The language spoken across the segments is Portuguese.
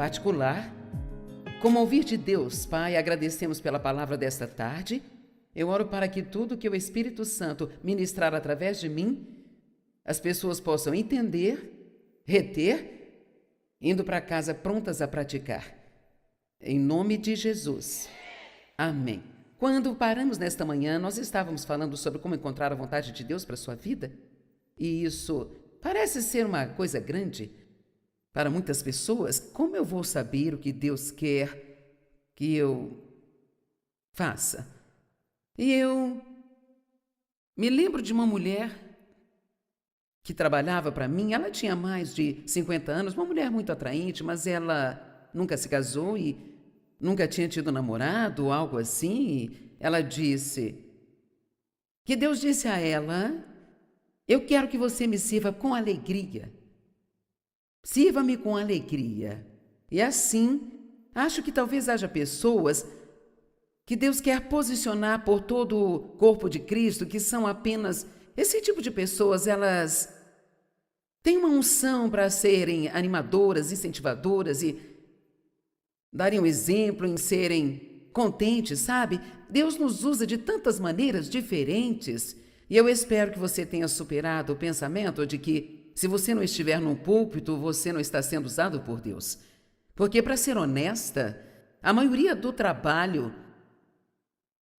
particular. Como ouvir de Deus, Pai, agradecemos pela palavra desta tarde. Eu oro para que tudo que o Espírito Santo ministrar através de mim, as pessoas possam entender, reter, indo para casa prontas a praticar. Em nome de Jesus. Amém. Quando paramos nesta manhã, nós estávamos falando sobre como encontrar a vontade de Deus para a sua vida. E isso parece ser uma coisa grande para muitas pessoas. Como eu vou saber o que Deus quer que eu faça? E eu me lembro de uma mulher que trabalhava para mim. Ela tinha mais de 50 anos, uma mulher muito atraente, mas ela nunca se casou e nunca tinha tido namorado ou algo assim. E ela disse que Deus disse a ela: eu quero que você me sirva com alegria. Sirva-me com alegria. E assim, acho que talvez haja pessoas que Deus quer posicionar por todo o corpo de Cristo, que são apenas esse tipo de pessoas. Elas têm uma unção para serem animadoras, incentivadoras e darem um exemplo em serem contentes, sabe? Deus nos usa de tantas maneiras diferentes. E eu espero que você tenha superado o pensamento de que, se você não estiver num púlpito, você não está sendo usado por Deus. Porque, para ser honesta, a maioria do trabalho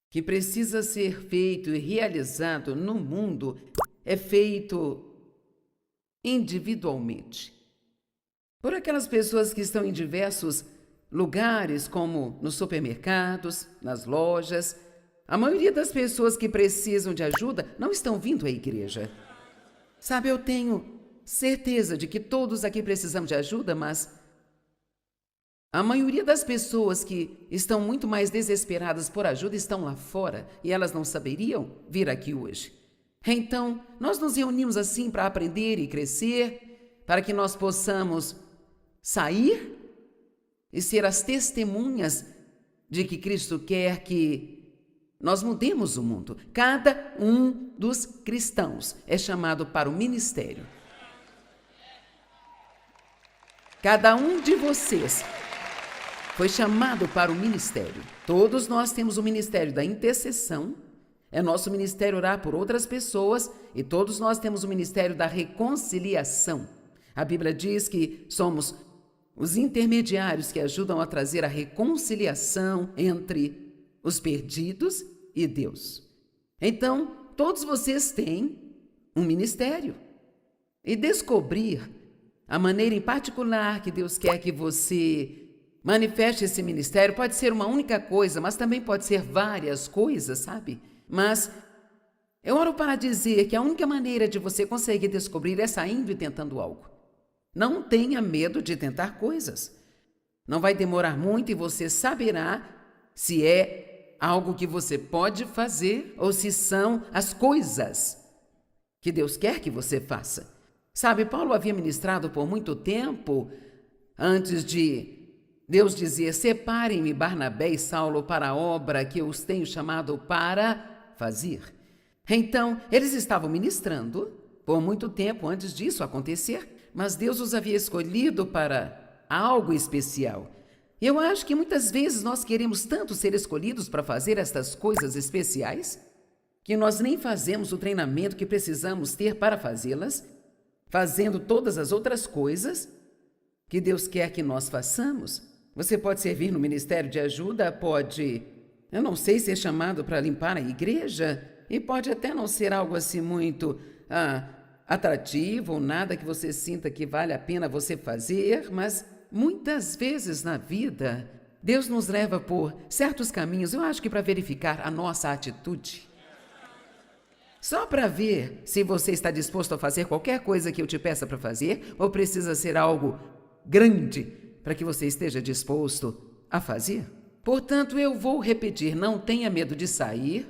que precisa ser feito e realizado no mundo é feito individualmente. Por aquelas pessoas que estão em diversos lugares, como nos supermercados, nas lojas. A maioria das pessoas que precisam de ajuda não estão vindo à igreja. Sabe, eu tenho certeza de que todos aqui precisamos de ajuda, mas a maioria das pessoas que estão muito mais desesperadas por ajuda estão lá fora e elas não saberiam vir aqui hoje. Então, nós nos reunimos assim para aprender e crescer, para que nós possamos sair e ser as testemunhas de que Cristo quer que nós mudemos o mundo. Cada um dos cristãos é chamado para o ministério. Cada um de vocês foi chamado para o ministério. Todos nós temos o ministério da intercessão. É nosso ministério orar por outras pessoas. E todos nós temos o ministério da reconciliação. A Bíblia diz que somos os intermediários que ajudam a trazer a reconciliação entre os perdidos e Deus. Então, todos vocês têm um ministério. E descobrir a maneira em particular que Deus quer que você manifeste esse ministério pode ser uma única coisa, mas também pode ser várias coisas, sabe? Mas eu oro para dizer que a única maneira de você conseguir descobrir é saindo e tentando algo. Não tenha medo de tentar coisas. Não vai demorar muito e você saberá se é algo que você pode fazer ou se são as coisas que Deus quer que você faça. Sabe, Paulo havia ministrado por muito tempo antes de Deus dizer: separem-me Barnabé e Saulo para a obra que eu os tenho chamado para fazer. Então, eles estavam ministrando por muito tempo antes disso acontecer. Mas Deus os havia escolhido para algo especial. Eu acho que muitas vezes nós queremos tanto ser escolhidos para fazer estas coisas especiais, que nós nem fazemos o treinamento que precisamos ter para fazê-las, fazendo todas as outras coisas que Deus quer que nós façamos. Você pode servir no ministério de ajuda, pode, eu não sei, ser chamado para limpar a igreja, e pode até não ser algo assim muito atrativo ou nada que você sinta que vale a pena você fazer, mas muitas vezes na vida Deus nos leva por certos caminhos, eu acho que para verificar a nossa atitude. Só para ver se você está disposto a fazer qualquer coisa que eu te peça para fazer, ou precisa ser algo grande para que você esteja disposto a fazer. Portanto, eu vou repetir: não tenha medo de sair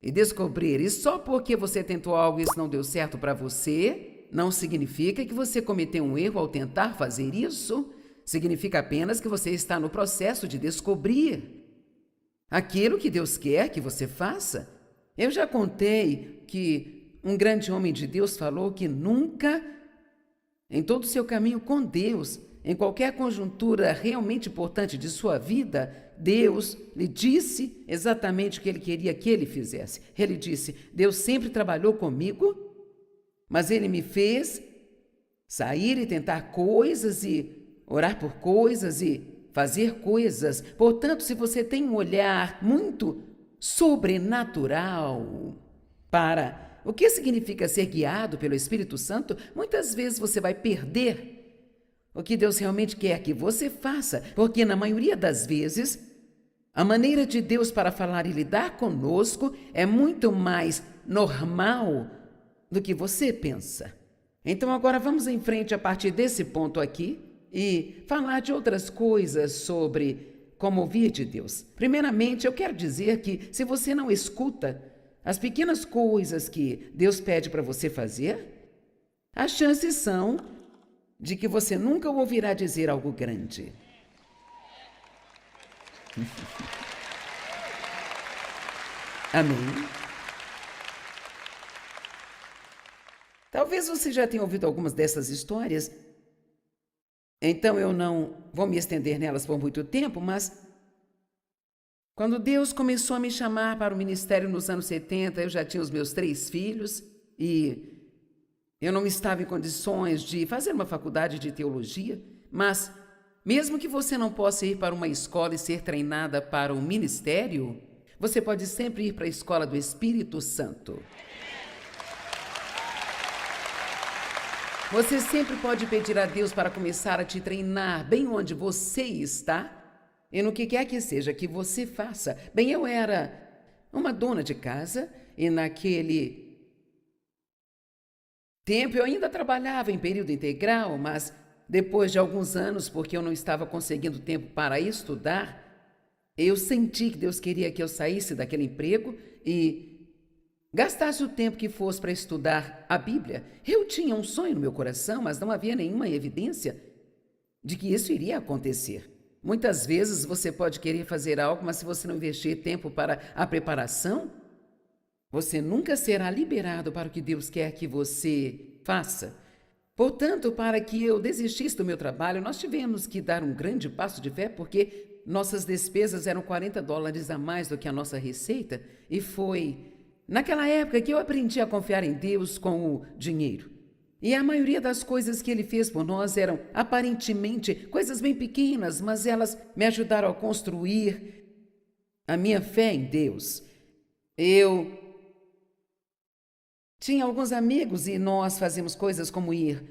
e descobrir. E só porque você tentou algo e isso não deu certo para você, não significa que você cometeu um erro ao tentar fazer isso. Significa apenas que você está no processo de descobrir aquilo que Deus quer que você faça. Eu já contei que um grande homem de Deus falou que nunca, em todo o seu caminho com Deus, em qualquer conjuntura realmente importante de sua vida, Deus lhe disse exatamente o que ele queria que ele fizesse. Ele disse: Deus sempre trabalhou comigo, mas ele me fez sair e tentar coisas e orar por coisas e fazer coisas. Portanto, se você tem um olhar muito sobrenatural para o que significa ser guiado pelo Espírito Santo, muitas vezes você vai perder o que Deus realmente quer que você faça, porque na maioria das vezes, a maneira de Deus para falar e lidar conosco é muito mais normal do que você pensa. Então agora vamos em frente a partir desse ponto aqui e falar de outras coisas sobre como ouvir de Deus. Primeiramente, eu quero dizer que se você não escuta as pequenas coisas que Deus pede para você fazer, as chances são de que você nunca o ouvirá dizer algo grande. Amém? Talvez você já tenha ouvido algumas dessas histórias, então eu não vou me estender nelas por muito tempo, mas quando Deus começou a me chamar para o ministério nos anos 70, eu já tinha os meus 3 filhos e eu não estava em condições de fazer uma faculdade de teologia, mas mesmo que você não possa ir para uma escola e ser treinada para o ministério, você pode sempre ir para a escola do Espírito Santo. Você sempre pode pedir a Deus para começar a te treinar bem onde você está e no que quer que seja que você faça. Bem, eu era uma dona de casa e naquele tempo eu ainda trabalhava em período integral, mas depois de alguns anos, porque eu não estava conseguindo tempo para estudar, eu senti que Deus queria que eu saísse daquele emprego e gastasse o tempo que fosse para estudar a Bíblia. Eu tinha um sonho no meu coração, mas não havia nenhuma evidência de que isso iria acontecer. Muitas vezes você pode querer fazer algo, mas se você não investir tempo para a preparação, você nunca será liberado para o que Deus quer que você faça. Portanto, para que eu desistisse do meu trabalho, nós tivemos que dar um grande passo de fé, porque nossas despesas eram $40 a mais do que a nossa receita, e foi naquela época que eu aprendi a confiar em Deus com o dinheiro. E a maioria das coisas que Ele fez por nós eram aparentemente coisas bem pequenas, mas elas me ajudaram a construir a minha fé em Deus. Eu tinha alguns amigos e nós fazíamos coisas como ir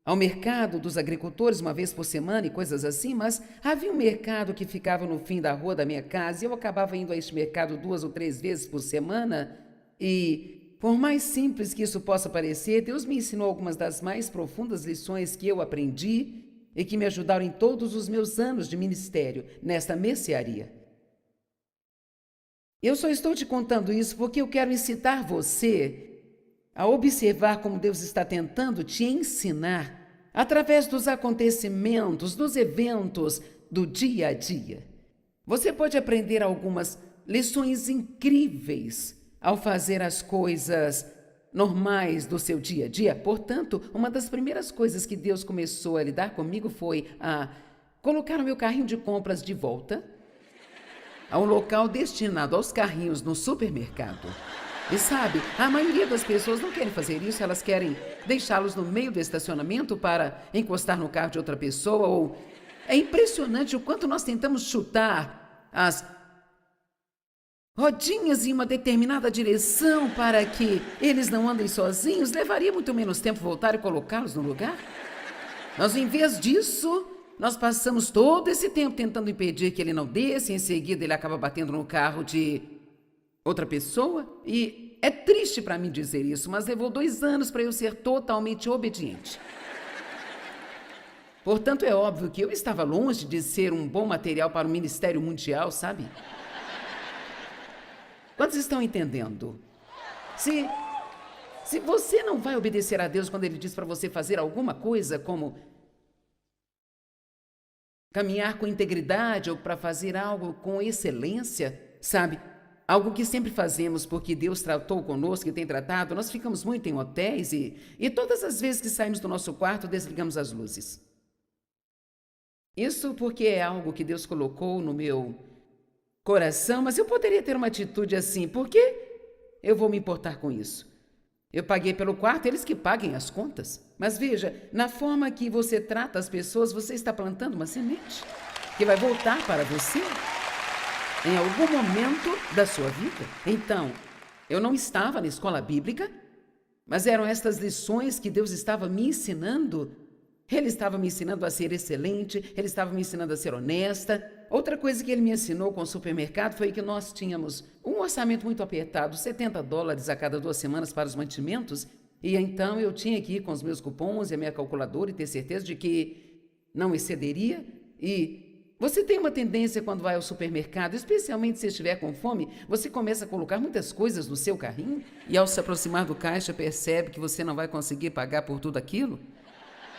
ao mercado dos agricultores uma vez por semana e coisas assim, mas havia um mercado que ficava no fim da rua da minha casa e eu acabava indo a este mercado 2 ou 3 vezes por semana e, por mais simples que isso possa parecer, Deus me ensinou algumas das mais profundas lições que eu aprendi e que me ajudaram em todos os meus anos de ministério nesta mercearia. Eu só estou te contando isso porque eu quero incitar você a observar como Deus está tentando te ensinar através dos acontecimentos, dos eventos do dia a dia. Você pode aprender algumas lições incríveis ao fazer as coisas normais do seu dia a dia. Portanto, uma das primeiras coisas que Deus começou a lidar comigo foi a colocar o meu carrinho de compras de volta a um local destinado aos carrinhos no supermercado. E sabe, a maioria das pessoas não querem fazer isso, elas querem deixá-los no meio do estacionamento para encostar no carro de outra pessoa, ou é impressionante o quanto nós tentamos chutar as rodinhas em uma determinada direção para que eles não andem sozinhos. Levaria muito menos tempo voltar e colocá-los no lugar. Mas em vez disso, nós passamos todo esse tempo tentando impedir que ele não desça, e em seguida ele acaba batendo no carro de outra pessoa, e é triste para mim dizer isso, mas levou 2 anos para eu ser totalmente obediente. Portanto, é óbvio que eu estava longe de ser um bom material para o ministério mundial, sabe? Quantos estão entendendo? Se você não vai obedecer a Deus quando Ele diz para você fazer alguma coisa, como caminhar com integridade ou para fazer algo com excelência, sabe? Algo que sempre fazemos porque Deus tratou conosco e tem tratado, nós ficamos muito em hotéis e todas as vezes que saímos do nosso quarto, desligamos as luzes. Isso porque é algo que Deus colocou no meu coração, mas eu poderia ter uma atitude assim, por que eu vou me importar com isso? Eu paguei pelo quarto, eles que paguem as contas. Mas veja, na forma que você trata as pessoas, você está plantando uma semente que vai voltar para você em algum momento da sua vida. Então, eu não estava na escola bíblica, mas eram estas lições que Deus estava me ensinando. Ele estava me ensinando a ser excelente, ele estava me ensinando a ser honesta. Outra coisa que ele me ensinou com o supermercado foi que nós tínhamos um orçamento muito apertado, $70 a cada 2 semanas para os mantimentos, e então eu tinha que ir com os meus cupons e a minha calculadora e ter certeza de que não excederia. E você tem uma tendência quando vai ao supermercado, especialmente se estiver com fome, você começa a colocar muitas coisas no seu carrinho e ao se aproximar do caixa percebe que você não vai conseguir pagar por tudo aquilo.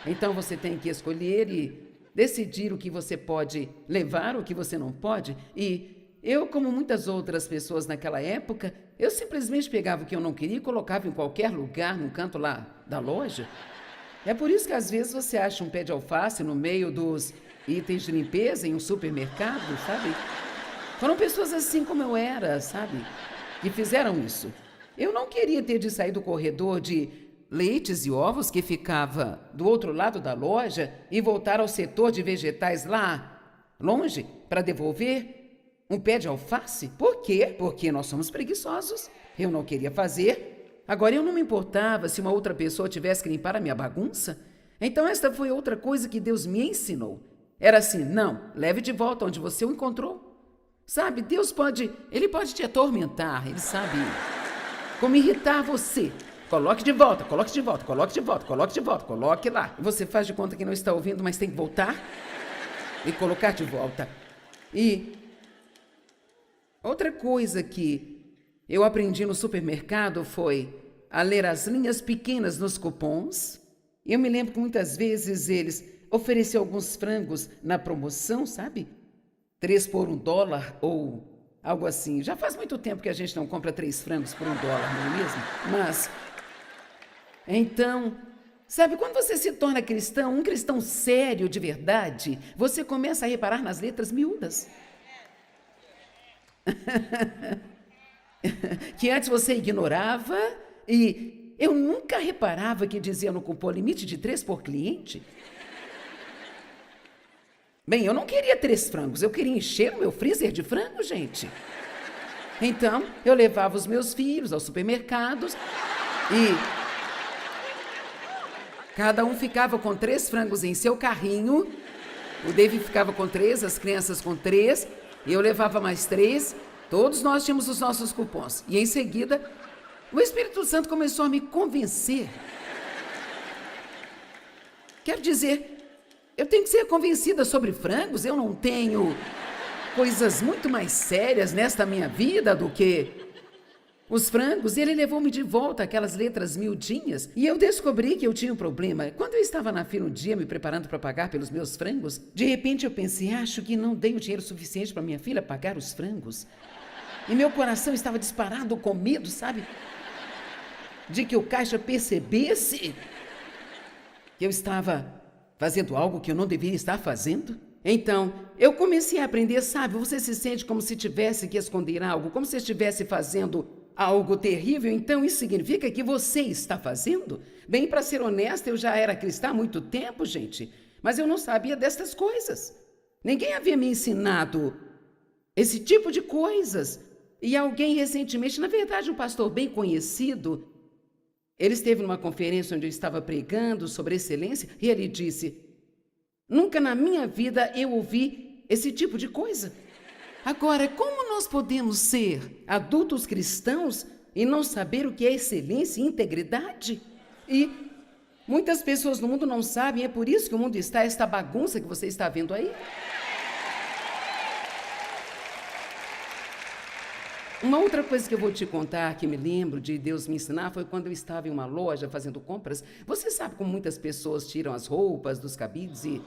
Então você tem que escolher e decidir o que você pode levar, o que você não pode. E eu, como muitas outras pessoas naquela época, eu simplesmente pegava o que eu não queria e colocava em qualquer lugar, no canto lá da loja. É por isso que às vezes você acha um pé de alface no meio dos itens de limpeza em um supermercado, sabe? Foram pessoas assim como eu era, sabe? Que fizeram isso. Eu não queria ter de sair do corredor de leites e ovos que ficava do outro lado da loja e voltar ao setor de vegetais lá longe para devolver um pé de alface. Por quê? Porque nós somos preguiçosos. Eu não queria fazer. Agora, eu não me importava se uma outra pessoa tivesse que limpar a minha bagunça. Então, esta foi outra coisa que Deus me ensinou. Era assim, não, leve de volta onde você o encontrou. Sabe, Ele pode te atormentar, Ele sabe como irritar você. Coloque de volta, coloque de volta, coloque de volta, coloque de volta, coloque lá. Você faz de conta que não está ouvindo, mas tem que voltar e colocar de volta. E outra coisa que eu aprendi no supermercado foi a ler as linhas pequenas nos cupons. Eu me lembro que muitas vezes eles ofereciam alguns frangos na promoção, sabe? 3 por $1 ou algo assim. Já faz muito tempo que a gente não compra 3 frangos por $1, não é mesmo? Mas então, sabe, quando você se torna cristão, um cristão sério de verdade, você começa a reparar nas letras miúdas. Que antes você ignorava e eu nunca reparava que dizia no cupom limite de 3 por cliente. Bem, eu não queria 3 frangos, eu queria encher o meu freezer de frango, gente. Então, eu levava os meus filhos aos supermercados e cada um ficava com 3 frangos em seu carrinho. O David ficava com 3, as crianças com 3, eu levava mais 3. Todos nós tínhamos os nossos cupons. E em seguida, o Espírito Santo começou a me convencer. Quero dizer, eu tenho que ser convencida sobre frangos. Eu não tenho coisas muito mais sérias nesta minha vida do que os frangos. E ele levou-me de volta aquelas letras miudinhas e eu descobri que eu tinha um problema. Quando eu estava na fila um dia me preparando para pagar pelos meus frangos, de repente eu pensei, acho que não dei o dinheiro suficiente para minha filha pagar os frangos. E meu coração estava disparado com medo, sabe? De que o caixa percebesse que eu estava fazendo algo que eu não deveria estar fazendo. Então, eu comecei a aprender, sabe? Você se sente como se tivesse que esconder algo, como se estivesse fazendo algo terrível. Então, isso significa que você está fazendo? Bem, para ser honesta, eu já era cristã há muito tempo, gente, mas eu não sabia destas coisas. Ninguém havia me ensinado esse tipo de coisas. E alguém recentemente, na verdade, um pastor bem conhecido, ele esteve numa conferência onde eu estava pregando sobre excelência e ele disse: nunca na minha vida eu ouvi esse tipo de coisa. Agora, como nós podemos ser adultos cristãos e não saber o que é excelência e integridade? E muitas pessoas no mundo não sabem, é por isso que o mundo está esta bagunça que você está vendo aí. Uma outra coisa que eu vou te contar, que me lembro de Deus me ensinar, foi quando eu estava em uma loja fazendo compras. Você sabe como muitas pessoas tiram as roupas dos cabides e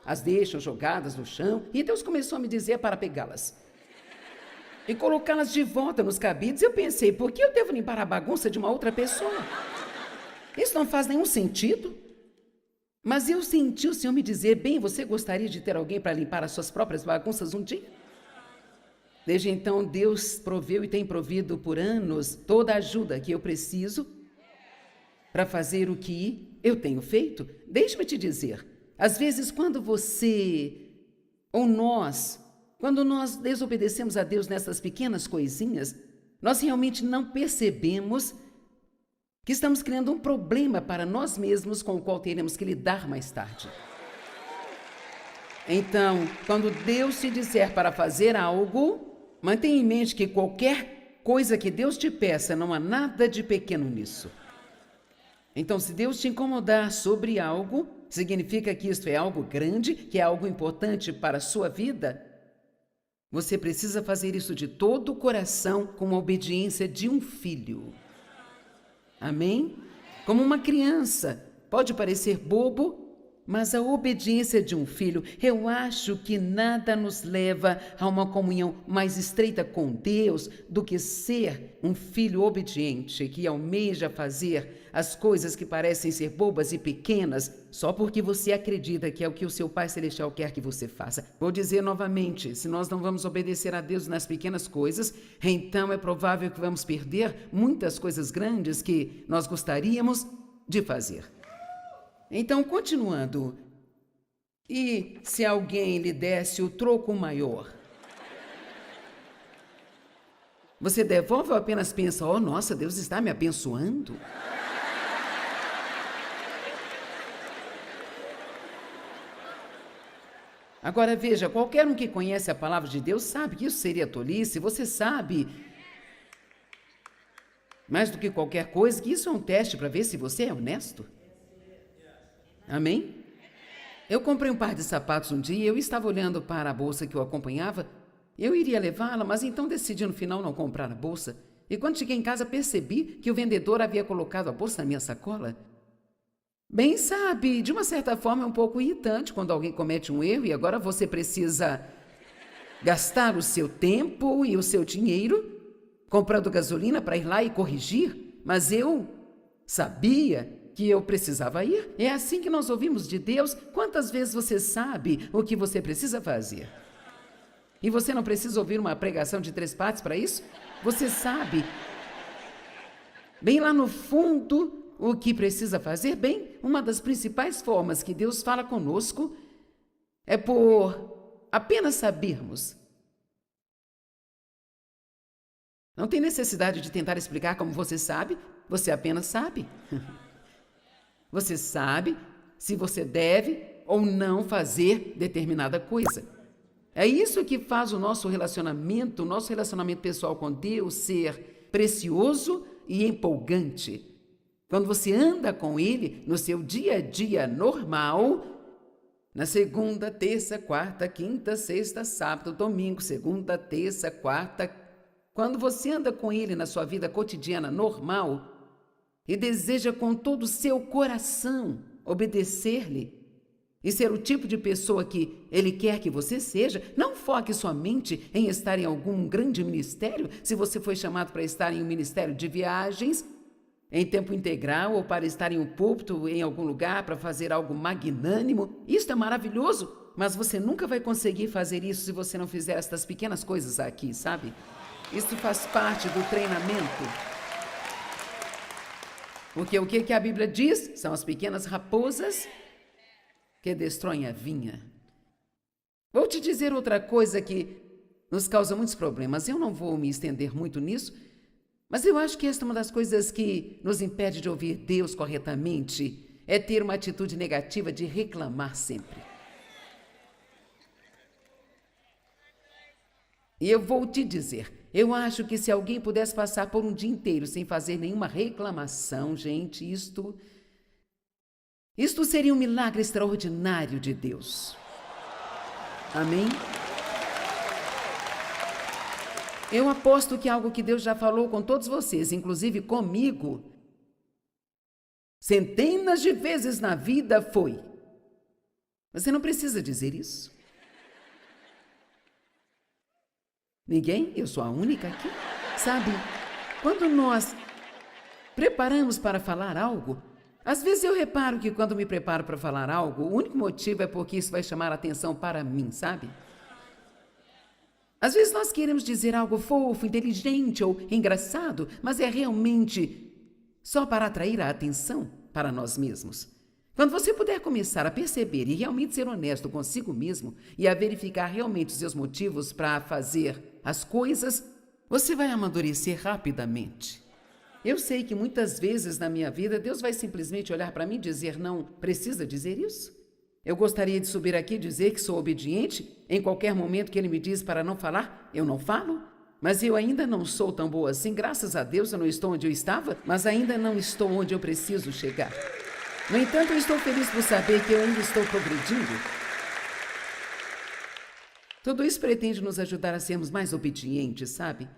as deixam jogadas no chão? E Deus começou a me dizer para pegá-las e colocá-las de volta nos cabides. Eu pensei, por que eu devo limpar a bagunça de uma outra pessoa? Isso não faz nenhum sentido. Mas eu senti o Senhor me dizer: bem, você gostaria de ter alguém para limpar as suas próprias bagunças um dia? Desde então, Deus proveu e tem provido por anos toda a ajuda que eu preciso para fazer o que eu tenho feito. Deixa-me te dizer, às vezes quando você ou nós, quando nós desobedecemos a Deus nessas pequenas coisinhas, nós realmente não percebemos que estamos criando um problema para nós mesmos com o qual teremos que lidar mais tarde. Então, quando Deus te disser para fazer algo, mantenha em mente que qualquer coisa que Deus te peça, não há nada de pequeno nisso. Então, se Deus te incomodar sobre algo, significa que isto é algo grande, que é algo importante para a sua vida. Você precisa fazer isso de todo o coração, com a obediência de um filho. Amém? Como uma criança. Pode parecer bobo, mas a obediência de um filho, eu acho que nada nos leva a uma comunhão mais estreita com Deus do que ser um filho obediente, que almeja fazer as coisas que parecem ser bobas e pequenas, só porque você acredita que é o que o seu Pai Celestial quer que você faça. Vou dizer novamente, se nós não vamos obedecer a Deus nas pequenas coisas, então é provável que vamos perder muitas coisas grandes que nós gostaríamos de fazer. Então, continuando, e se alguém lhe desse o troco maior? Você devolve ou apenas pensa: oh, nossa, Deus está me abençoando? Agora veja, qualquer um que conhece a palavra de Deus sabe que isso seria tolice. Você sabe, mais do que qualquer coisa, que isso é um teste para ver se você é honesto. Amém? Eu comprei um par de sapatos um dia e eu estava olhando para a bolsa que eu acompanhava. Eu iria levá-la, mas então decidi no final não comprar a bolsa. E quando cheguei em casa percebi que o vendedor havia colocado a bolsa na minha sacola. Bem, sabe, de uma certa forma é um pouco irritante quando alguém comete um erro e agora você precisa gastar o seu tempo e o seu dinheiro comprando gasolina para ir lá e corrigir. Mas eu sabia que eu precisava ir. É assim que nós ouvimos de Deus. Quantas vezes você sabe o que você precisa fazer? E você não precisa ouvir uma pregação de 3 partes para isso? Você sabe, bem lá no fundo, o que precisa fazer. Bem, uma das principais formas que Deus fala conosco é por apenas sabermos. Não tem necessidade de tentar explicar como você sabe, você apenas sabe. Você sabe se você deve ou não fazer determinada coisa. É isso que faz o nosso relacionamento pessoal com Deus ser precioso e empolgante. Quando você anda com Ele no seu dia a dia normal, na segunda, terça, quarta, quinta, sexta, sábado, domingo, segunda, terça, quarta, quando você anda com Ele na sua vida cotidiana normal, e deseja com todo o seu coração obedecer-lhe e ser o tipo de pessoa que Ele quer que você seja, não foque somente em estar em algum grande ministério, se você foi chamado para estar em um ministério de viagens, em tempo integral, ou para estar em um púlpito em algum lugar, para fazer algo magnânimo. Isso é maravilhoso, mas você nunca vai conseguir fazer isso se você não fizer estas pequenas coisas aqui, sabe? Isso faz parte do treinamento. Porque o que a Bíblia diz? São as pequenas raposas que destroem a vinha. Vou te dizer outra coisa que nos causa muitos problemas. Eu não vou me estender muito nisso, mas eu acho que esta é uma das coisas que nos impede de ouvir Deus corretamente, é ter uma atitude negativa de reclamar sempre. E eu vou te dizer, eu acho que se alguém pudesse passar por um dia inteiro sem fazer nenhuma reclamação, gente, isto seria um milagre extraordinário de Deus. Amém? Eu aposto que algo que Deus já falou com todos vocês, inclusive comigo, centenas de vezes na vida foi: você não precisa dizer isso. Ninguém? Eu sou a única aqui? Sabe, quando nós preparamos para falar algo, Às vezes eu reparo que quando me preparo para falar algo, o único motivo é porque isso vai chamar a atenção para mim, sabe? Às vezes nós queremos dizer algo fofo, inteligente ou engraçado, mas é realmente só para atrair a atenção para nós mesmos. Quando você puder começar a perceber e realmente ser honesto consigo mesmo e a verificar realmente os seus motivos para fazer as coisas, você vai amadurecer rapidamente. Eu sei que muitas vezes na minha vida Deus vai simplesmente olhar para mim e dizer: não precisa dizer isso. Eu gostaria de subir aqui e dizer que sou obediente. Em qualquer momento que Ele me diz para não falar, eu não falo. Mas eu ainda não sou tão boa assim. Graças a Deus eu não estou onde eu estava, mas ainda não estou onde eu preciso chegar. No entanto, eu estou feliz por saber que eu ainda estou progredindo. Tudo isso pretende nos ajudar a sermos mais obedientes, sabe?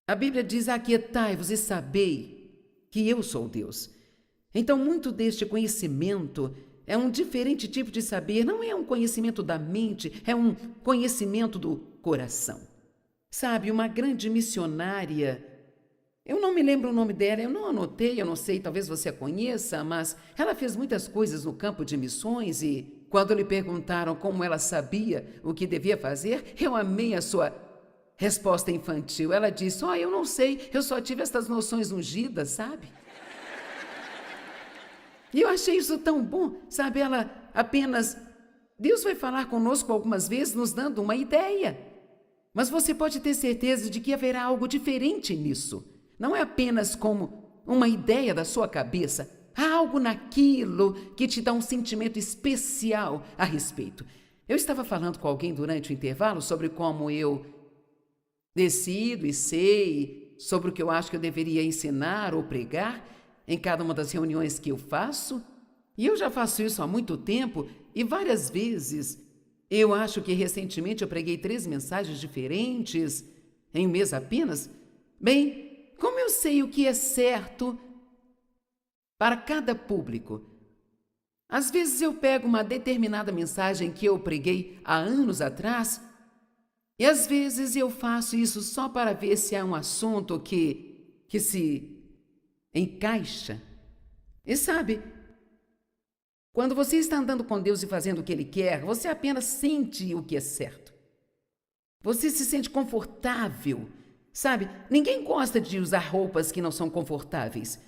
A Bíblia diz: aquietai-vos e sabei que eu sou Deus. Então, muito deste conhecimento é um diferente tipo de saber, não é um conhecimento da mente, é um conhecimento do coração. Sabe, uma grande missionária, eu não me lembro o nome dela, eu não anotei, eu não sei, talvez você a conheça, mas ela fez muitas coisas no campo de missões e quando lhe perguntaram como ela sabia o que devia fazer, eu amei a sua resposta infantil. Ela disse: eu não sei, eu só tive estas noções ungidas, sabe? E eu achei isso tão bom, sabe? Ela apenas... Deus vai falar conosco algumas vezes, nos dando uma ideia. Mas você pode ter certeza de que haverá algo diferente nisso. Não é apenas como uma ideia da sua cabeça. Há algo naquilo que te dá um sentimento especial a respeito. Eu estava falando com alguém durante o intervalo sobre como eu decido e sei sobre o que eu acho que eu deveria ensinar ou pregar em cada uma das reuniões que eu faço. E eu já faço isso há muito tempo e várias vezes. Eu acho que recentemente eu preguei 3 mensagens diferentes em um mês apenas. Bem, como eu sei o que é certo para cada público? Às vezes eu pego uma determinada mensagem que eu preguei há anos atrás e às vezes eu faço isso só para ver se há um assunto que se encaixa. E sabe, quando você está andando com Deus e fazendo o que Ele quer, você apenas sente o que é certo. Você se sente confortável, sabe? Ninguém gosta de usar roupas que não são confortáveis.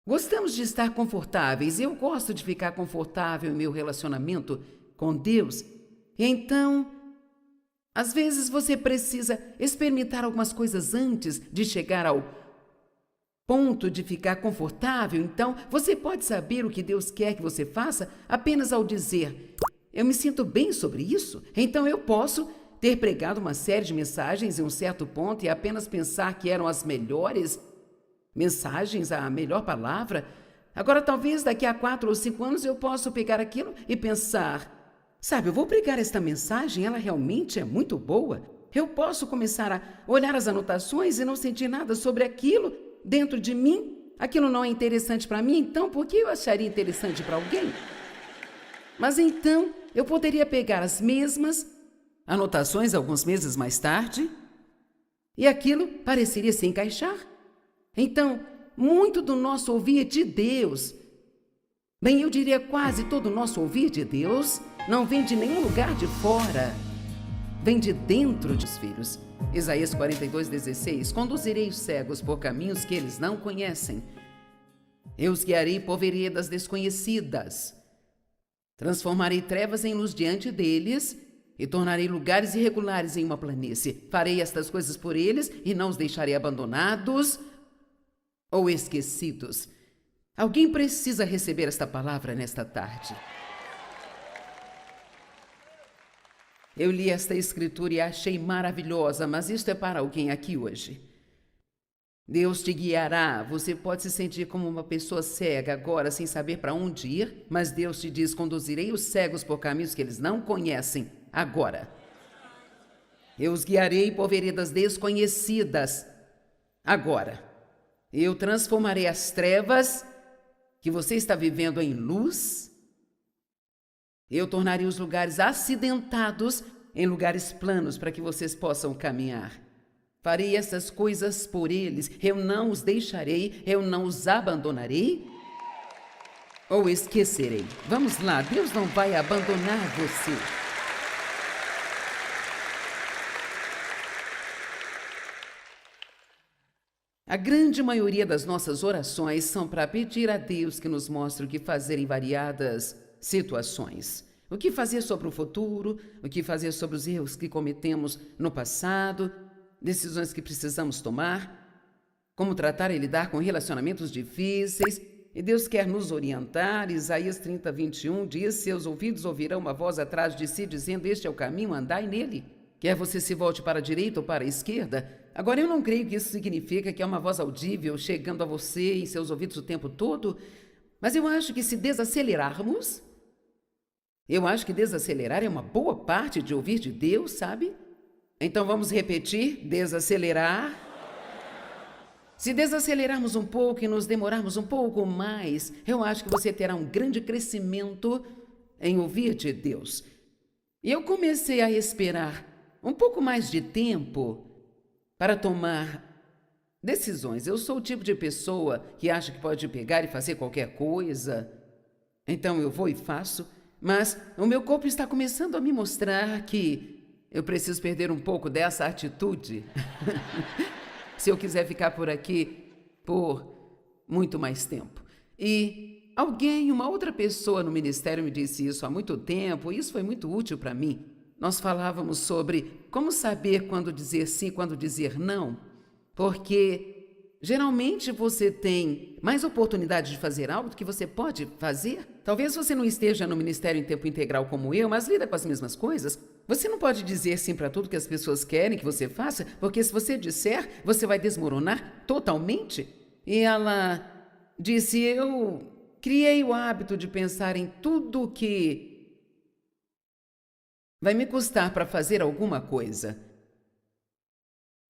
Gostamos de estar confortáveis. Eu gosto de ficar confortável em meu relacionamento com Deus. E então, às vezes você precisa experimentar algumas coisas antes de chegar ao ponto de ficar confortável. Então, você pode saber o que Deus quer que você faça apenas ao dizer: eu me sinto bem sobre isso, então eu posso ter pregado uma série de mensagens em um certo ponto e apenas pensar que eram as melhores mensagens, a melhor palavra. Agora, talvez daqui a 4 ou 5 anos eu possa pegar aquilo e pensar: sabe, eu vou pregar esta mensagem, ela realmente é muito boa. Eu posso começar a olhar as anotações e não sentir nada sobre aquilo dentro de mim. Aquilo não é interessante para mim, então por que eu acharia interessante para alguém? Mas então eu poderia pegar as mesmas anotações alguns meses mais tarde e aquilo pareceria se encaixar. Então, muito do nosso ouvir de Deus, bem, eu diria quase todo o nosso ouvir de Deus, não vem de nenhum lugar de fora, vem de dentro dos filhos. Isaías 42:16. Conduzirei os cegos por caminhos que eles não conhecem. Eu os guiarei por veredas desconhecidas. Transformarei trevas em luz diante deles e tornarei lugares irregulares em uma planície. Farei estas coisas por eles e não os deixarei abandonados ou esquecidos. Alguém precisa receber esta palavra nesta tarde. Eu li esta escritura e achei maravilhosa, mas isto é para alguém aqui hoje. Deus te guiará. Você pode se sentir como uma pessoa cega agora, sem saber para onde ir, mas Deus te diz: conduzirei os cegos por caminhos que eles não conhecem agora. Eu os guiarei por veredas desconhecidas agora. Eu transformarei as trevas que você está vivendo em luz. Eu tornarei os lugares acidentados em lugares planos para que vocês possam caminhar. Farei essas coisas por eles. Eu não os deixarei, eu não os abandonarei ou esquecerei. Vamos lá, Deus não vai abandonar você. A grande maioria das nossas orações são para pedir a Deus que nos mostre o que fazer em variadas situações. O que fazer sobre o futuro, o que fazer sobre os erros que cometemos no passado, decisões que precisamos tomar, como tratar e lidar com relacionamentos difíceis. E Deus quer nos orientar. Isaías 30, 21 diz: seus ouvidos ouvirão uma voz atrás de si, dizendo: este é o caminho, andai nele. Quer você se volte para a direita ou para a esquerda? Agora, eu não creio que isso significa que é uma voz audível chegando a você em seus ouvidos o tempo todo, mas eu acho que se desacelerarmos, eu acho que desacelerar é uma boa parte de ouvir de Deus, sabe? Então vamos repetir: desacelerar. Se desacelerarmos um pouco e nos demorarmos um pouco mais, eu acho que você terá um grande crescimento em ouvir de Deus. E eu comecei a esperar um pouco mais de tempo para tomar decisões. Eu sou o tipo de pessoa que acha que pode pegar e fazer qualquer coisa. Então eu vou e faço, mas o meu corpo está começando a me mostrar que eu preciso perder um pouco dessa atitude. Se eu quiser ficar por aqui por muito mais tempo. E uma outra pessoa no ministério me disse isso há muito tempo, e isso foi muito útil para mim. Nós falávamos sobre como saber quando dizer sim, quando dizer não, porque geralmente você tem mais oportunidade de fazer algo do que você pode fazer. Talvez você não esteja no ministério em tempo integral como eu, mas lida com as mesmas coisas. Você não pode dizer sim para tudo que as pessoas querem que você faça, porque se você disser, você vai desmoronar totalmente. E ela disse: eu criei o hábito de pensar em tudo que vai me custar para fazer alguma coisa.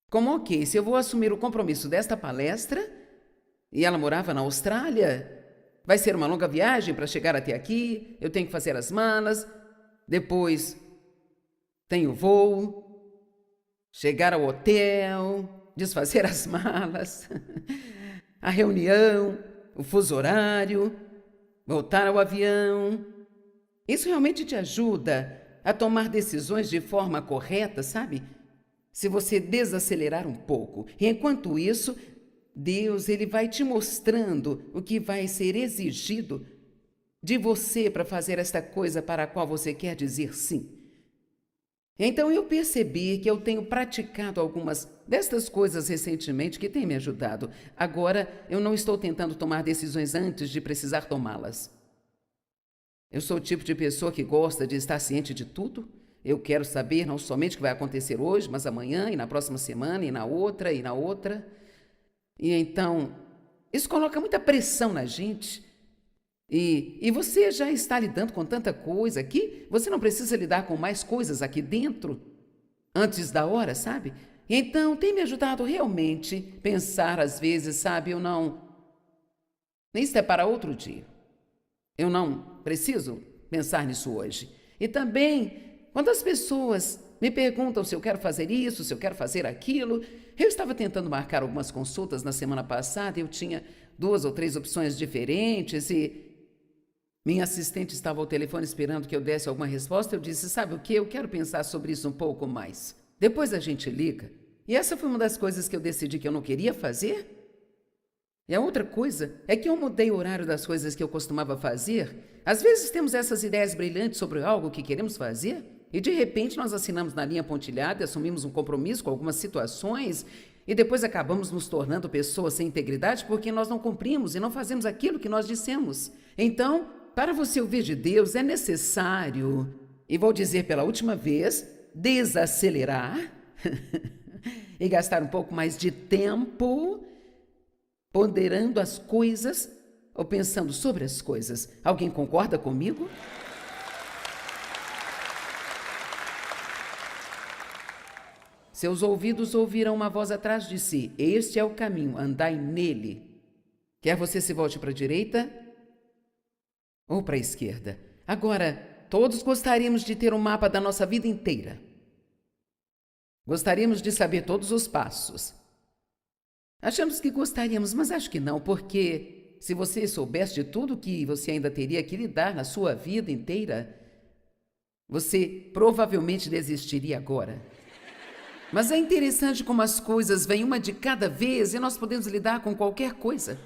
Como, ok, se eu vou assumir o compromisso desta palestra, e ela morava na Austrália, vai ser uma longa viagem para chegar até aqui, eu tenho que fazer as malas, depois tem o voo, chegar ao hotel, desfazer as malas, a reunião, o fuso horário, voltar ao avião. Isso realmente te ajuda a tomar decisões de forma correta, sabe? Se você desacelerar um pouco. E enquanto isso, Deus ele vai te mostrando o que vai ser exigido de você para fazer esta coisa para a qual você quer dizer sim. Então eu percebi que eu tenho praticado algumas destas coisas recentemente que têm me ajudado. Agora eu não estou tentando tomar decisões antes de precisar tomá-las. Eu sou o tipo de pessoa que gosta de estar ciente de tudo. Eu quero saber não somente o que vai acontecer hoje, mas amanhã e na próxima semana e na outra e na outra. E então, isso coloca muita pressão na gente. E você já está lidando com tanta coisa aqui, você não precisa lidar com mais coisas aqui dentro antes da hora, sabe? E então, tem me ajudado realmente pensar às vezes, sabe, isso é para outro dia. Eu não preciso pensar nisso hoje. E também, quando as pessoas me perguntam se eu quero fazer isso, se eu quero fazer aquilo, eu estava tentando marcar algumas consultas na semana passada e eu tinha 2 ou 3 opções diferentes e minha assistente estava ao telefone esperando que eu desse alguma resposta. Eu disse: sabe o que? Eu quero pensar sobre isso um pouco mais. Depois a gente liga. E essa foi uma das coisas que eu decidi que eu não queria fazer. E a outra coisa é que eu mudei o horário das coisas que eu costumava fazer. Às vezes temos essas ideias brilhantes sobre algo que queremos fazer e de repente nós assinamos na linha pontilhada e assumimos um compromisso com algumas situações e depois acabamos nos tornando pessoas sem integridade porque nós não cumprimos e não fazemos aquilo que nós dissemos. Então, para você ouvir de Deus é necessário, e vou dizer pela última vez, desacelerar e gastar um pouco mais de tempo ponderando as coisas ou pensando sobre as coisas. Alguém concorda comigo? Seus ouvidos ouvirão uma voz atrás de si: este é o caminho, andai nele. Quer você se volte para a direita ou para a esquerda? Agora, todos gostaríamos de ter um mapa da nossa vida inteira. Gostaríamos de saber todos os passos. Achamos que gostaríamos, mas acho que não, porque se você soubesse de tudo que você ainda teria que lidar na sua vida inteira, você provavelmente desistiria agora. Mas é interessante como as coisas vêm uma de cada vez e nós podemos lidar com qualquer coisa,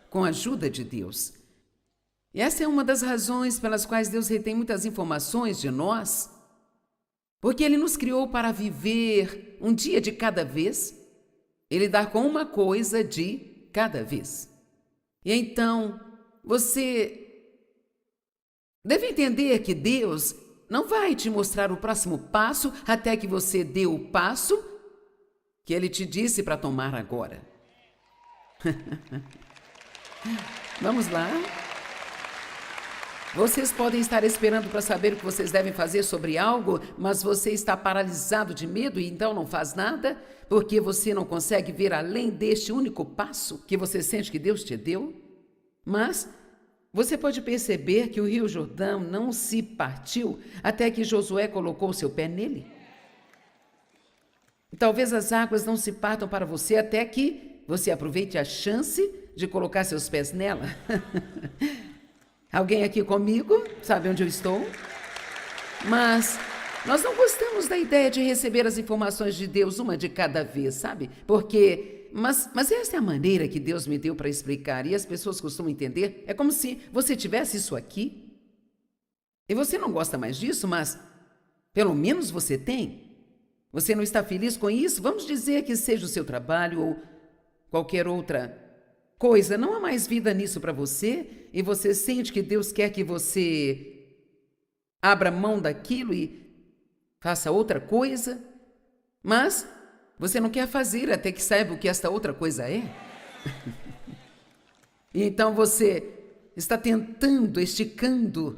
com a ajuda de Deus. E essa é uma das razões pelas quais Deus retém muitas informações de nós, porque Ele nos criou para viver um dia de cada vez e lidar com uma coisa de cada vez. E então, você deve entender que Deus não vai te mostrar o próximo passo até que você dê o passo que Ele te disse para tomar agora. Vamos lá? Vocês podem estar esperando para saber o que vocês devem fazer sobre algo, mas você está paralisado de medo e então não faz nada, porque você não consegue ver além deste único passo que você sente que Deus te deu? Mas você pode perceber que o Rio Jordão não se partiu até que Josué colocou seu pé nele. E talvez as águas não se partam para você até que você aproveite a chance de colocar seus pés nela. Alguém aqui comigo? Sabe onde eu estou? Mas nós não gostamos da ideia de receber as informações de Deus uma de cada vez, sabe? Mas essa é a maneira que Deus me deu para explicar, e as pessoas costumam entender. É como se você tivesse isso aqui, e você não gosta mais disso, mas pelo menos você tem. Você não está feliz com isso? Vamos dizer que seja o seu trabalho ou qualquer outra coisa. Não há mais vida nisso para você, e você sente que Deus quer que você abra mão daquilo e faça outra coisa, mas você não quer fazer até que saiba o que esta outra coisa é. E então você está tentando, esticando.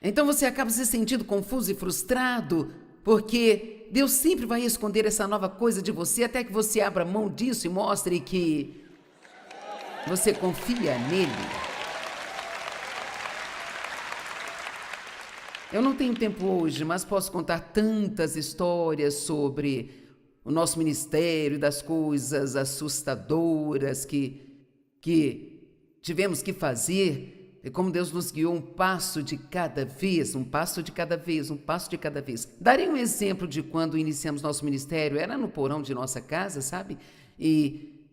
Então você acaba se sentindo confuso e frustrado, porque Deus sempre vai esconder essa nova coisa de você até que você abra mão disso e mostre que você confia nele. Eu não tenho tempo hoje, mas posso contar tantas histórias sobre o nosso ministério e das coisas assustadoras que tivemos que fazer, e como Deus nos guiou um passo de cada vez, um passo de cada vez, um passo de cada vez. Darei um exemplo de quando iniciamos nosso ministério. Era no porão de nossa casa, sabe? E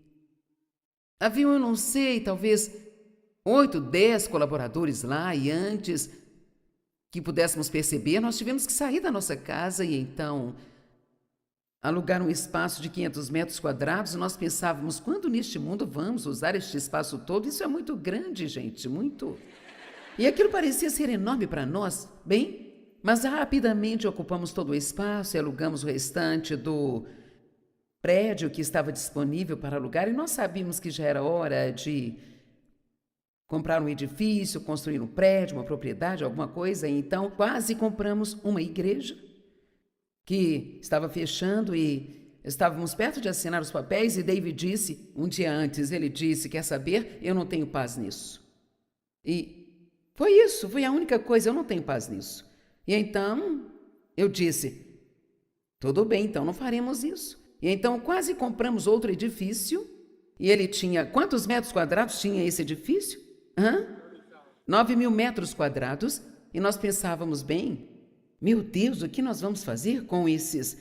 havia, eu não sei, talvez 8, 10 colaboradores lá, e antes que pudéssemos perceber, nós tivemos que sair da nossa casa e então alugar um espaço de 500 metros quadrados. Nós pensávamos, quando neste mundo vamos usar este espaço todo? Isso é muito grande, gente, muito. E aquilo parecia ser enorme para nós, bem, mas rapidamente ocupamos todo o espaço e alugamos o restante do prédio que estava disponível para alugar, e nós sabíamos que já era hora de comprar um edifício, construir um prédio, uma propriedade, alguma coisa. E então quase compramos uma igreja que estava fechando e estávamos perto de assinar os papéis, e David disse, um dia antes, ele disse, quer saber, eu não tenho paz nisso. E foi isso, foi a única coisa, eu não tenho paz nisso. E então eu disse, tudo bem, então não faremos isso. E então quase compramos outro edifício, e ele tinha, quantos metros quadrados tinha esse edifício? 9.000 metros quadrados, e nós pensávamos, bem, meu Deus, o que nós vamos fazer com esses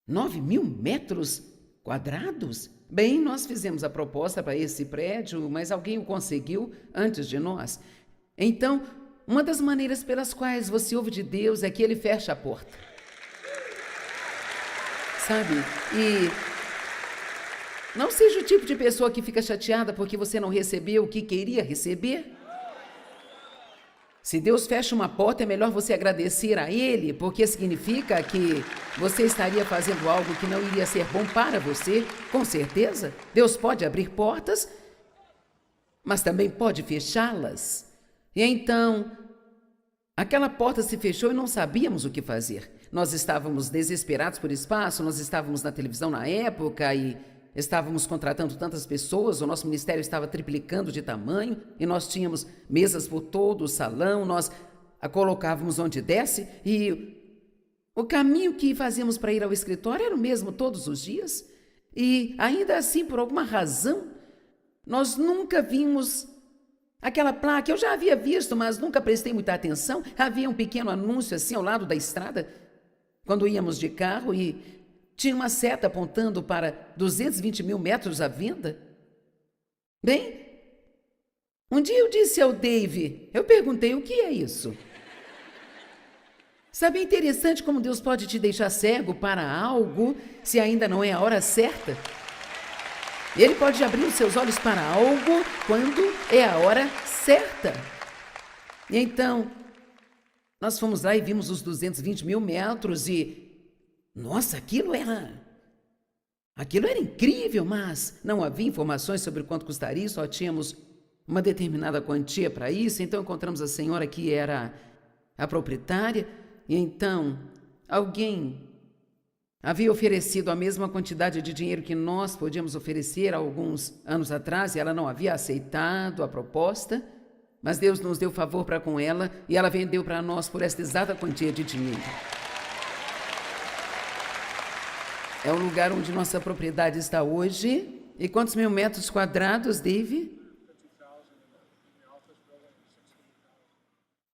9.000 metros quadrados? Bem, nós fizemos a proposta para esse prédio, mas alguém o conseguiu antes de nós. Então, uma das maneiras pelas quais você ouve de Deus é que Ele fecha a porta. Sabe? E não seja o tipo de pessoa que fica chateada porque você não recebeu o que queria receber. Se Deus fecha uma porta, é melhor você agradecer a Ele, porque significa que você estaria fazendo algo que não iria ser bom para você, com certeza. Deus pode abrir portas, mas também pode fechá-las. E então, aquela porta se fechou e não sabíamos o que fazer. Nós estávamos desesperados por espaço, nós estávamos na televisão na época e estávamos contratando tantas pessoas, o nosso ministério estava triplicando de tamanho e nós tínhamos mesas por todo o salão, nós a colocávamos onde desce e o caminho que fazíamos para ir ao escritório era o mesmo todos os dias. E ainda assim, por alguma razão, nós nunca vimos aquela placa. Eu já havia visto, mas nunca prestei muita atenção. Havia um pequeno anúncio assim ao lado da estrada, quando íamos de carro, e tinha uma seta apontando para 220 mil metros à venda. Bem, um dia eu disse ao Dave, eu perguntei, o que é isso? Sabe, é interessante como Deus pode te deixar cego para algo se ainda não é a hora certa. Ele pode abrir os seus olhos para algo quando é a hora certa. E então, nós fomos lá e vimos os 220 mil metros e, nossa, aquilo era incrível, mas não havia informações sobre quanto custaria, só tínhamos uma determinada quantia para isso. Então encontramos a senhora que era a proprietária, e então alguém havia oferecido a mesma quantidade de dinheiro que nós podíamos oferecer há alguns anos atrás, e ela não havia aceitado a proposta, mas Deus nos deu favor para com ela, e ela vendeu para nós por esta exata quantia de dinheiro. É o lugar onde nossa propriedade está hoje. E quantos mil metros quadrados, Dave?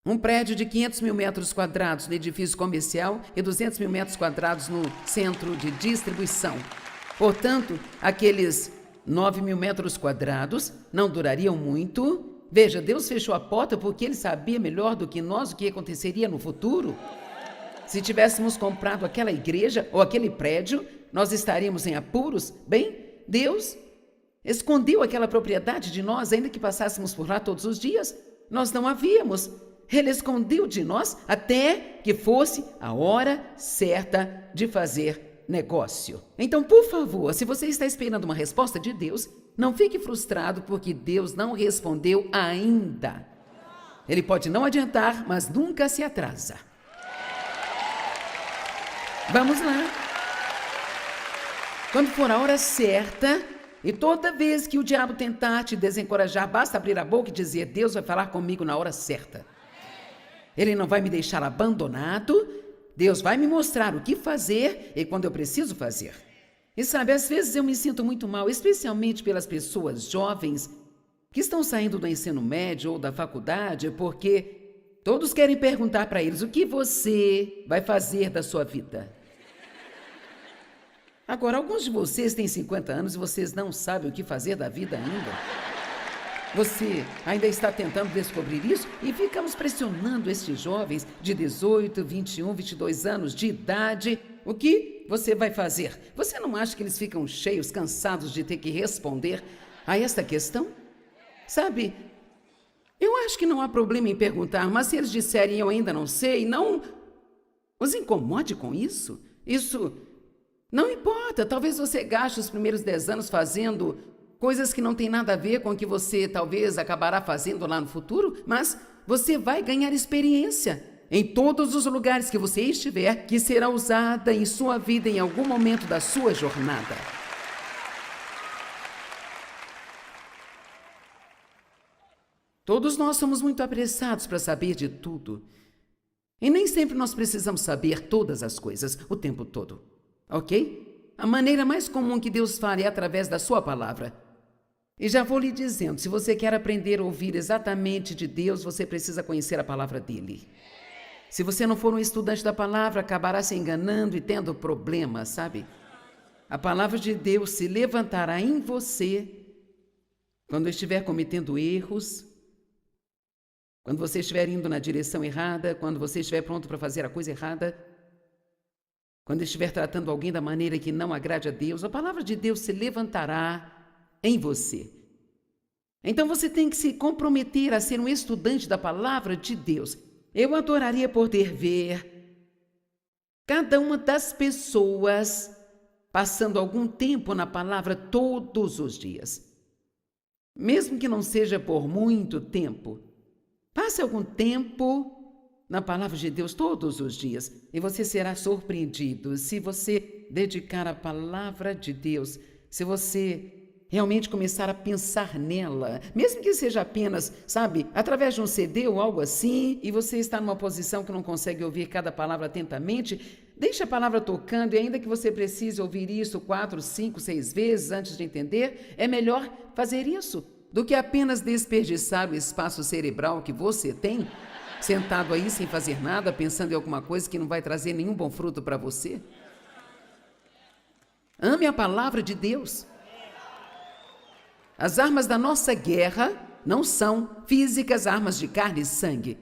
Um prédio de 500 mil metros quadrados no edifício comercial e 200 mil metros quadrados no centro de distribuição. Portanto, aqueles 9 mil metros quadrados não durariam muito. Veja, Deus fechou a porta porque Ele sabia melhor do que nós o que aconteceria no futuro. Se tivéssemos comprado aquela igreja ou aquele prédio, nós estaríamos em apuros. Bem, Deus escondeu aquela propriedade de nós, ainda que passássemos por lá todos os dias. Nós não a víamos. Ele escondeu de nós até que fosse a hora certa de fazer negócio. Então, por favor, se você está esperando uma resposta de Deus, não fique frustrado porque Deus não respondeu ainda. Ele pode não adiantar, mas nunca se atrasa. Vamos lá. Quando for a hora certa, e toda vez que o diabo tentar te desencorajar, basta abrir a boca e dizer, Deus vai falar comigo na hora certa. Ele não vai me deixar abandonado, Deus vai me mostrar o que fazer e quando eu preciso fazer. E sabe, às vezes eu me sinto muito mal, especialmente pelas pessoas jovens que estão saindo do ensino médio ou da faculdade, porque todos querem perguntar para eles o que você vai fazer da sua vida. Agora, alguns de vocês têm 50 anos e vocês não sabem o que fazer da vida ainda. Você ainda está tentando descobrir isso e ficamos pressionando estes jovens de 18, 21, 22 anos de idade. O que você vai fazer? Você não acha que eles ficam cheios, cansados de ter que responder a esta questão? Sabe, eu acho que não há problema em perguntar, mas se eles disserem eu ainda não sei, não os incomode com isso. Isso não importa. Talvez você gaste os primeiros 10 anos fazendo coisas que não têm nada a ver com o que você talvez acabará fazendo lá no futuro, mas você vai ganhar experiência em todos os lugares que você estiver, que será usada em sua vida em algum momento da sua jornada. Todos nós somos muito apressados para saber de tudo. E nem sempre nós precisamos saber todas as coisas o tempo todo, ok? A maneira mais comum que Deus fala é através da sua palavra. E já vou lhe dizendo, se você quer aprender a ouvir exatamente de Deus, você precisa conhecer a palavra dele. Se você não for um estudante da palavra, acabará se enganando e tendo problemas, sabe? A palavra de Deus se levantará em você quando estiver cometendo erros, quando você estiver indo na direção errada, quando você estiver pronto para fazer a coisa errada, quando estiver tratando alguém da maneira que não agrade a Deus, a palavra de Deus se levantará em você. Então você tem que se comprometer a ser um estudante da palavra de Deus. Eu adoraria poder ver cada uma das pessoas passando algum tempo na palavra todos os dias. Mesmo que não seja por muito tempo, passe algum tempo na palavra de Deus todos os dias e você será surpreendido se você dedicar a palavra de Deus, se você realmente começar a pensar nela, mesmo que seja apenas, sabe, através de um CD ou algo assim, e você está numa posição que não consegue ouvir cada palavra atentamente, deixe a palavra tocando, e ainda que você precise ouvir isso 4, 5, 6 vezes antes de entender, é melhor fazer isso do que apenas desperdiçar o espaço cerebral que você tem, sentado aí sem fazer nada, pensando em alguma coisa que não vai trazer nenhum bom fruto para você. Ame a palavra de Deus. As armas da nossa guerra não são físicas, armas de carne e sangue.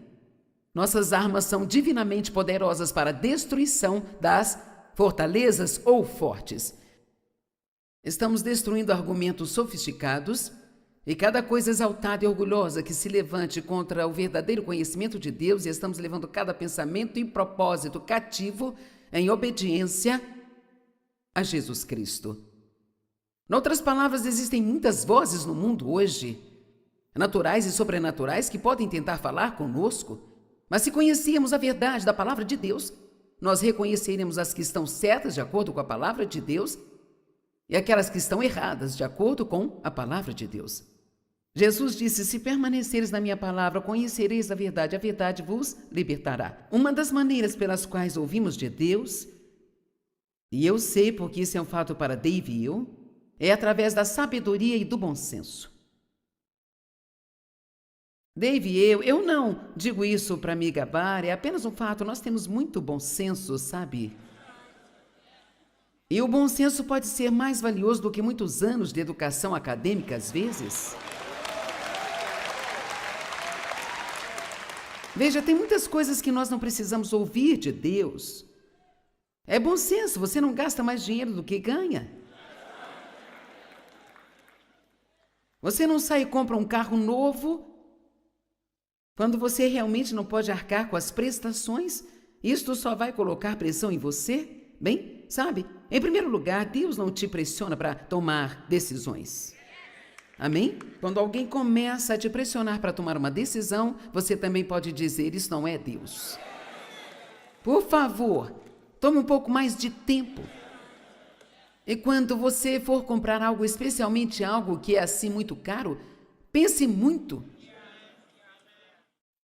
Nossas armas são divinamente poderosas para a destruição das fortalezas ou fortes. Estamos destruindo argumentos sofisticados e cada coisa exaltada e orgulhosa que se levante contra o verdadeiro conhecimento de Deus, e estamos levando cada pensamento e propósito cativo em obediência a Jesus Cristo. Em outras palavras, existem muitas vozes no mundo hoje, naturais e sobrenaturais, que podem tentar falar conosco, mas se conhecíamos a verdade da palavra de Deus, nós reconheceríamos as que estão certas de acordo com a palavra de Deus e aquelas que estão erradas de acordo com a palavra de Deus. Jesus disse: se permaneceres na minha palavra, conhecereis a verdade vos libertará. Uma das maneiras pelas quais ouvimos de Deus, e eu sei porque isso é um fato para Dave e eu, é através da sabedoria e do bom senso. Dave e eu não digo isso para me gabar, é apenas um fato, nós temos muito bom senso, sabe? E o bom senso pode ser mais valioso do que muitos anos de educação acadêmica, às vezes. Veja, tem muitas coisas que nós não precisamos ouvir de Deus. É bom senso, você não gasta mais dinheiro do que ganha. Você não sai e compra um carro novo quando você realmente não pode arcar com as prestações. Isto só vai colocar pressão em você. Bem, sabe, em primeiro lugar, Deus não te pressiona para tomar decisões. Amém? Quando alguém começa a te pressionar para tomar uma decisão, você também pode dizer: isso não é Deus. Por favor, tome um pouco mais de tempo. E quando você for comprar algo, especialmente algo que é assim muito caro, pense muito.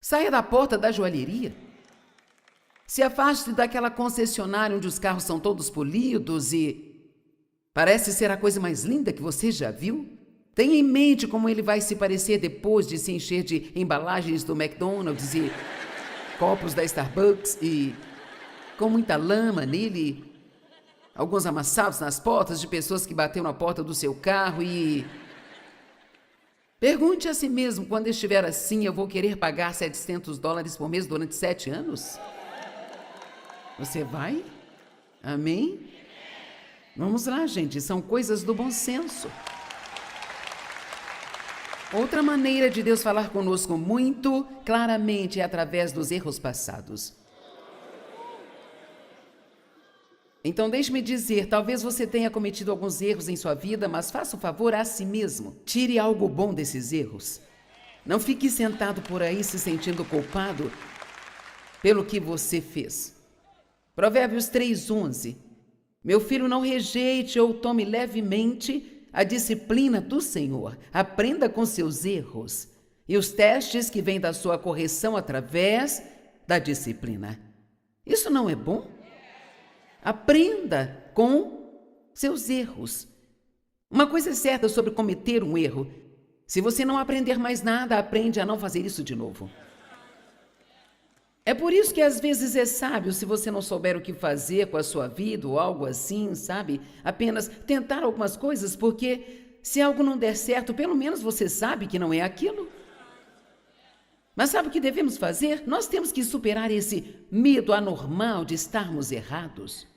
Saia da porta da joalheria. Se afaste daquela concessionária onde os carros são todos polidos e parece ser a coisa mais linda que você já viu. Tenha em mente como ele vai se parecer depois de se encher de embalagens do McDonald's e copos da Starbucks e com muita lama nele. Alguns amassados nas portas de pessoas que bateram na porta do seu carro e... Pergunte a si mesmo: quando estiver assim, eu vou querer pagar $700 por mês durante 7 anos? Você vai? Amém? Vamos lá, gente, são coisas do bom senso. Outra maneira de Deus falar conosco muito claramente é através dos erros passados. Então, deixe-me dizer, talvez você tenha cometido alguns erros em sua vida, mas faça um favor a si mesmo. Tire algo bom desses erros. Não fique sentado por aí se sentindo culpado pelo que você fez. Provérbios 3:11. Meu filho, não rejeite ou tome levemente a disciplina do Senhor. Aprenda com seus erros e os testes que vêm da sua correção através da disciplina. Isso não é bom? Aprenda com seus erros. Uma coisa é certa sobre cometer um erro: se você não aprender mais nada, aprende a não fazer isso de novo. É por isso que às vezes é sábio, se você não souber o que fazer com a sua vida ou algo assim, sabe? Apenas tentar algumas coisas, porque se algo não der certo, pelo menos você sabe que não é aquilo. Mas sabe o que devemos fazer? Nós temos que superar esse medo anormal de estarmos errados.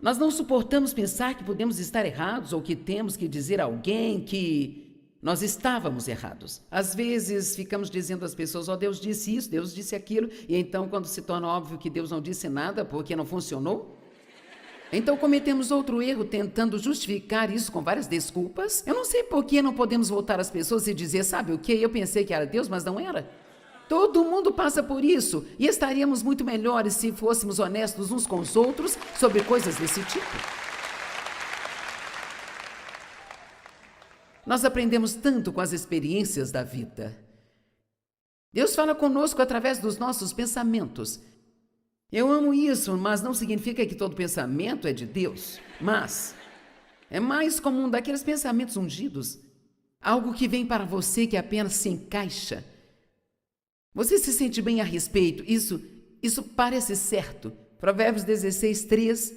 Nós não suportamos pensar que podemos estar errados ou que temos que dizer a alguém que nós estávamos errados. Às vezes ficamos dizendo às pessoas: Deus disse isso, Deus disse aquilo, e então quando se torna óbvio que Deus não disse nada porque não funcionou, então cometemos outro erro tentando justificar isso com várias desculpas. Eu não sei por que não podemos voltar às pessoas e dizer: sabe o que? Eu pensei que era Deus, mas não era. Todo mundo passa por isso e estaríamos muito melhores se fôssemos honestos uns com os outros sobre coisas desse tipo. Nós aprendemos tanto com as experiências da vida. Deus fala conosco através dos nossos pensamentos. Eu amo isso, mas não significa que todo pensamento é de Deus. Mas é mais comum daqueles pensamentos ungidos, algo que vem para você que apenas se encaixa. Você se sente bem a respeito, isso parece certo. Provérbios 16:3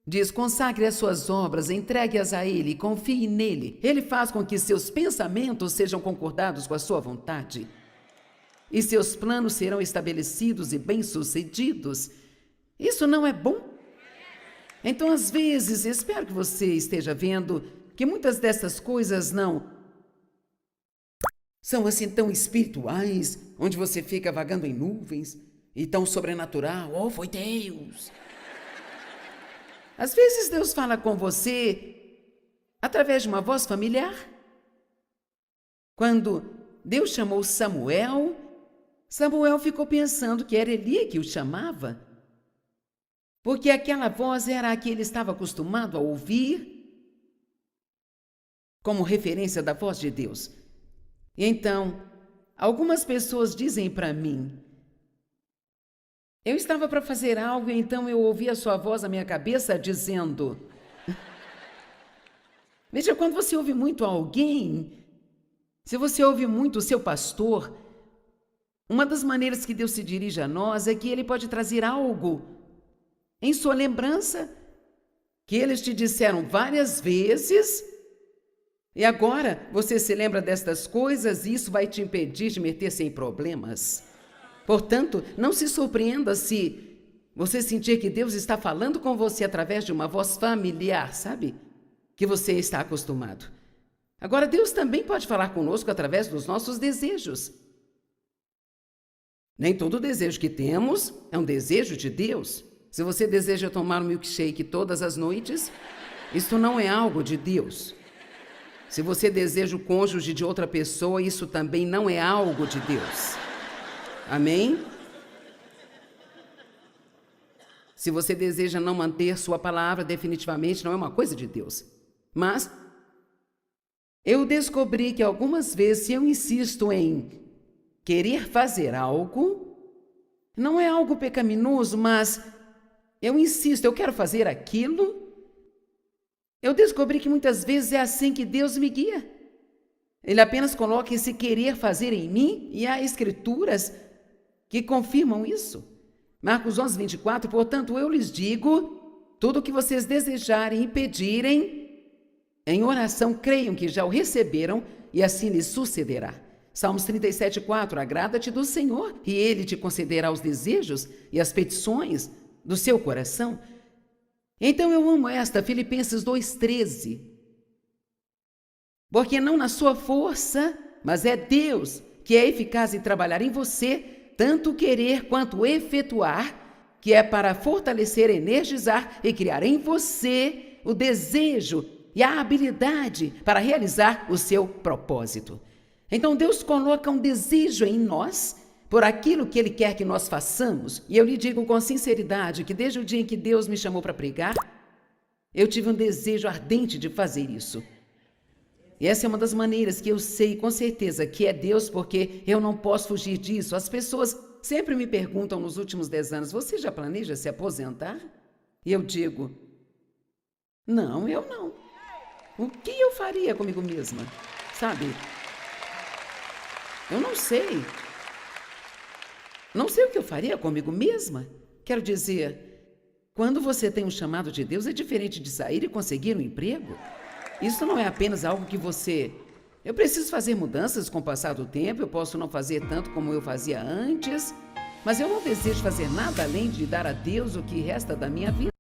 diz: consagre as suas obras, entregue-as a Ele, confie nele. Ele faz com que seus pensamentos sejam concordados com a sua vontade. E seus planos serão estabelecidos e bem-sucedidos. Isso não é bom? Então, às vezes, espero que você esteja vendo que muitas dessas coisas não são assim tão espirituais, onde você fica vagando em nuvens, e tão sobrenatural. Oh, foi Deus! Às vezes Deus fala com você através de uma voz familiar. Quando Deus chamou Samuel, Samuel ficou pensando que era Eli que o chamava, porque aquela voz era a que ele estava acostumado a ouvir como referência da voz de Deus. E então, algumas pessoas dizem para mim: eu estava para fazer algo e então eu ouvi a sua voz na minha cabeça dizendo... Veja, quando você ouve muito alguém, se você ouve muito o seu pastor, uma das maneiras que Deus se dirige a nós é que Ele pode trazer algo em sua lembrança, que eles te disseram várias vezes, e agora você se lembra destas coisas e isso vai te impedir de meter-se em problemas. Portanto, não se surpreenda se você sentir que Deus está falando com você através de uma voz familiar, sabe? Que você está acostumado. Agora, Deus também pode falar conosco através dos nossos desejos. Nem todo desejo que temos é um desejo de Deus. Se você deseja tomar um milkshake todas as noites, isso não é algo de Deus. Se você deseja o cônjuge de outra pessoa, isso também não é algo de Deus. Amém? Se você deseja não manter sua palavra, definitivamente não é uma coisa de Deus. Mas eu descobri que algumas vezes, se eu insisto em querer fazer algo, não é algo pecaminoso, mas eu insisto, eu quero fazer aquilo. Eu descobri que muitas vezes é assim que Deus me guia. Ele apenas coloca esse querer fazer em mim, e há escrituras que confirmam isso. Marcos 11:24, portanto, eu lhes digo, tudo o que vocês desejarem e pedirem, em oração, creiam que já o receberam, e assim lhes sucederá. Salmos 37:4, agrada-te do Senhor, e Ele te concederá os desejos e as petições do seu coração. Então eu amo esta, Filipenses 2:13. Porque não na sua força, mas é Deus que é eficaz em trabalhar em você, tanto querer quanto efetuar, que é para fortalecer, energizar e criar em você o desejo e a habilidade para realizar o seu propósito. Então Deus coloca um desejo em nós por aquilo que Ele quer que nós façamos. E eu lhe digo com sinceridade que desde o dia em que Deus me chamou para pregar, eu tive um desejo ardente de fazer isso. E essa é uma das maneiras que eu sei com certeza que é Deus, porque eu não posso fugir disso. As pessoas sempre me perguntam nos últimos 10 anos, você já planeja se aposentar? E eu digo, não, eu não. O que eu faria comigo mesma? Sabe? Eu não sei. Não sei o que eu faria comigo mesma. Quero dizer, quando você tem um chamado de Deus, é diferente de sair e conseguir um emprego. Isso não é apenas algo que você... Eu preciso fazer mudanças com o passar do tempo, eu posso não fazer tanto como eu fazia antes, mas eu não desejo fazer nada além de dar a Deus o que resta da minha vida.